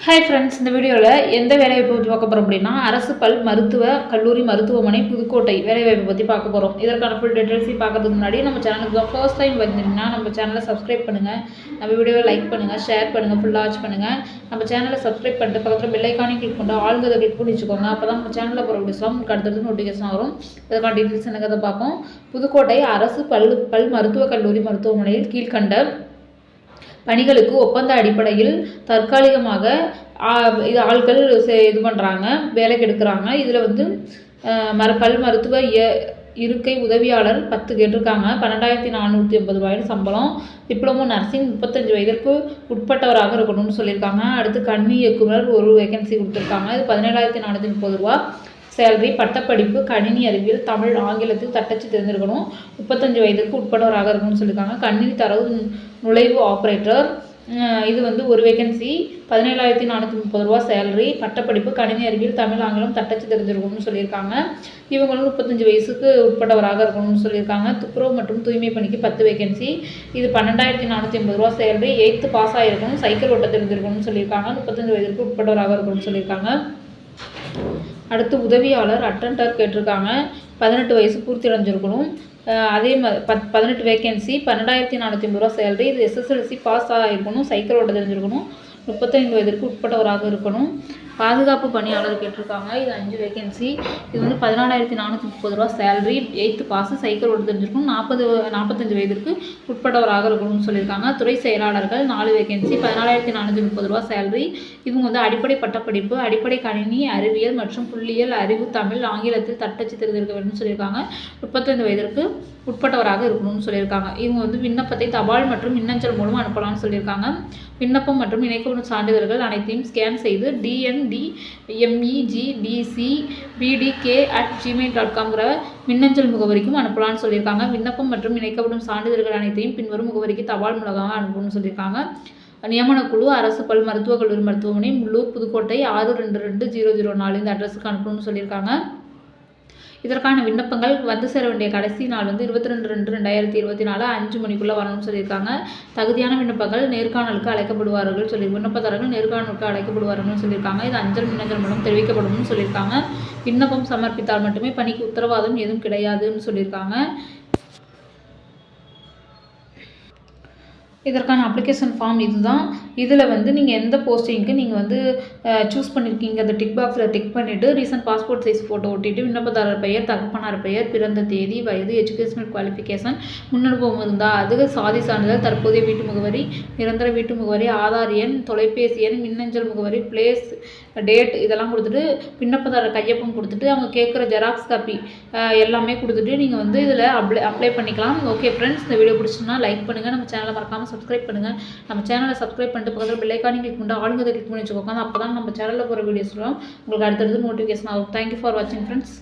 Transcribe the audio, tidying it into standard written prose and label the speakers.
Speaker 1: Hi friends, இந்த வீடியோவில் எந்த வேலைவாய்ப்பு பற்றி பார்க்க போகிறோம் அப்படின்னா, அரசு பல் மருத்துவ கல்லூரி மருத்துவமனை புதுக்கோட்டை வேலைவாய்ப்பு பற்றி பார்க்க போகிறோம். இதற்கான ஃபுல் டீட்டெயில்ஸையும் பார்க்கறதுக்கு முன்னாடி நம்ம சேனலுக்கு தான் ஃபர்ஸ்ட் டைம் வந்தீங்கன்னா நம்ம சேனலை சப்ஸ்கிரைப் பண்ணுங்கள், நம்ம வீடியோவை லைக் பண்ணுங்கள், ஷேர் பண்ணுங்கள், ஃபுல்லாக வாட்ச் பண்ணுங்கள். நம்ம சேனலை சப்ஸ்கிரைப் பண்ணிட்டு பக்கத்தில் பெல் ஐக்கானையும் கிளிக் பண்ணிட்டு ஆல்கிறத கிளிக் பண்ணி வச்சுக்கோங்க. அப்போ தான் நம்ம சேனலில் போகிற வீடியோஸ்லாம் உங்களுக்கு அடுத்தடுத்து நோட்டிஃபிகேஷன் வரும். இதற்கான டீட்டெயில்ஸ் என்னங்கிறத பார்ப்போம். புதுக்கோட்டை அரசு பல் மருத்துவக் கல்லூரி மருத்துவமனையில் கீழ்கண்ட பணிகளுக்கு ஒப்பந்த அடிப்படையில் தற்காலிகமாக இது ஆட்கள் இது பண்ணுறாங்க, வேலைக்கு எடுக்கிறாங்க. இதில் வந்து பல் மருத்துவ இருக்கை உதவியாளர் 10 கேட்டிருக்காங்க. 12,450 ரூபாய் சம்பளம். டிப்ளமோ நர்சிங் 35 வயதிற்கு உட்பட்டவராக இருக்கணும்னு சொல்லியிருக்காங்க. அடுத்து கணினி இயக்குனர் ஒரு வேகன்சி கொடுத்துருக்காங்க. இது 17,430 ரூபா சேலரி. பட்டப்படிப்பு கணினி அறிவியல் தமிழ் ஆங்கிலத்தில் தட்டச்சு தெரிஞ்சிருக்கணும். 35 வயதுக்கு உட்பட்டவராக இருக்கணும்னு சொல்லியிருக்காங்க. கணினி தரவு நுழைவு ஆப்ரேட்டர், இது வந்து ஒரு வேகன்சி. 17,430 ரூபா சேலரி. பட்டப்படிப்பு கணினி அறிவியல் தமிழ் ஆங்கிலம் தட்டச்சு தெரிஞ்சிருக்கணும்னு சொல்லியிருக்காங்க. இவங்களும் 35 வயசுக்கு உட்பட்டவராக இருக்கணும்னு சொல்லியிருக்காங்க. துப்புரவு மற்றும் தூய்மை பணிக்கு 10 வேகன்சி. இது 12,450 ரூபா சேலரி. 8th பாஸ் ஆகிருக்கணும், சைக்கிள் ஓட்ட தெரிஞ்சிருக்கணும்னு சொல்லியிருக்காங்க. 35 வயதுக்கு உட்பட்டவராக இருக்கணும்னு சொல்லியிருக்காங்க. அடுத்து உதவியாளர் அட்டெண்டர் கேட்டிருக்காங்க. 18 வயசு பூர்த்தி அடைஞ்சிருக்கணும். அதே மாதிரி 18 வேகன்சி. 12,450 ரூபா சேலரி. இது SSLC பாஸ் ஆகிருக்கணும், சைக்கிள் ஓட்ட தெரிஞ்சிருக்கணும், 35 வயதிற்கு உட்பட்டவராக இருக்கணும். பாதுகாப்பு பணியாளர் கேட்டிருக்காங்க. இது 5 வேகன்சி. இது வந்து 14,430 ரூபா சேலரி. 8th பாஸ், சைக்கிள் ஓட்ட தெரிஞ்சிருக்கணும், 45 வயதிற்கு உட்பட்டவராக இருக்கணும்னு சொல்லியிருக்காங்க. துறை செயலாளர்கள் 4 வேகன்சி. 14,430 ரூபா சேலரி. இவங்க வந்து அடிப்படை பட்டப்படிப்பு அடிப்படை கணினி அறிவியல் மற்றும் புள்ளியியல் அறிவு தமிழ் ஆங்கிலத்தில் தட்டச்சு தெரிந்திருக்க வேண்டும்னு சொல்லியிருக்காங்க. 35 வயதிற்கு உட்பட்டவராக இருக்கணும்னு சொல்லியிருக்காங்க. இவங்க வந்து விண்ணப்பத்தை தபால் மற்றும் மின்னஞ்சல் மூலம் அனுப்பலாம்னு சொல்லியிருக்காங்க. விண்ணப்பம் மற்றும் இணைக்கப்படும் சான்றிதழ்கள் அனைத்தையும் ஸ்கேன் செய்து dndmegdcbdk@gmail.com மின்னஞ்சல் முகவரிக்கும் அனுப்பலாம்னு சொல்லியிருக்காங்க. விண்ணப்பம் மற்றும் இணைக்கப்படும் சான்றிதழ்கள் அனைத்தையும் பின்வரும் முகவரிக்கு தபால் மூலமாக அனுப்பணும்னு சொல்லியிருக்காங்க. நியமனக்குழு அரசு பல் மருத்துவக் கல்லூரி மருத்துவமனை முள்ளூர் புதுக்கோட்டை 622004 இந்த அட்ரஸுக்கு அனுப்பணும்னு சொல்லியிருக்காங்க. இதற்கான விண்ணப்பங்கள் வந்து சேர வேண்டிய கடைசி நாள் வந்து 22/2/2024 5 மணிக்குள்ளே வரணும்னு சொல்லியிருக்காங்க. தகுதியான விண்ணப்பங்கள் நேர்காணலுக்கு அழைக்கப்படுவார்கள் விண்ணப்பதாரர்கள் நேர்காணலுக்கு அழைக்கப்படுவார்கள்னு சொல்லியிருக்காங்க. இது அஞ்சல் மின்னஞ்சல் மூலம் தெரிவிக்கப்படும்னு சொல்லியிருக்காங்க. விண்ணப்பம் சமர்ப்பித்தால் மட்டுமே பணிக்கு உத்தரவாதம் எதுவும் கிடையாதுன்னு சொல்லியிருக்காங்க. இதற்கான அப்ளிகேஷன் ஃபார்ம் இதுதான். இதில் வந்து நீங்கள் எந்த போஸ்டிங்க்கு நீங்கள் வந்து சூஸ் பண்ணியிருக்கீங்க அந்த டிக் பாக்ஸில் டிக் பண்ணிவிட்டு ரீசன்ட் பாஸ்போர்ட் சைஸ் ஃபோட்டோ ஒட்டிட்டு விண்ணப்பதாரர் பெயர், தகப்பனார் பெயர், பிறந்த தேதி, வயது, எஜுகேஷனல் குவாலிஃபிகேஷன், முன்னனுபவம் இருந்தால் அது, சாதி சான்றிதழ், தற்போதைய வீட்டு முகவரி, நிரந்தர வீட்டு முகவரி, ஆதார் எண், தொலைபேசி எண், மின்னஞ்சல் முகவரி, பிளேஸ், டேட் இதெல்லாம் கொடுத்துட்டு விண்ணப்பதாரர் கையொப்பம் கொடுத்துட்டு அவங்க கேட்குற ஜெராக்ஸ் காப்பி எல்லாமே கொடுத்துட்டு நீங்கள் வந்து இதில் அப்ளை பண்ணிக்கலாம். ஓகே ஃப்ரெண்ட்ஸ், இந்த வீடியோ பிடிச்சிங்கன்னா லைக் பண்ணுங்கள், நம்ம சேனலை மறக்காமல் சப்ஸ்கிரைப் பண்ணுங்கள். நம்ம சேனலை சப்ஸ்கிரைப் பண்ணிட்டு பக்கத்தில் பெல் ஐக்கானையும் கிளிக் பண்ணிட்டு ஆளுங்கிறத கிளிக் பண்ணி வச்சுக்கோங்க. அப்போ தான் நம்ம சேனலில் போகிற வீடியோஸ்லாம் உங்களுக்கு அடுத்தடுத்து நோட்டிஃபிகேஷன் ஆகும். தேங்க்யூ ஃபார் வாட்சிங் ஃப்ரெண்ட்ஸ்.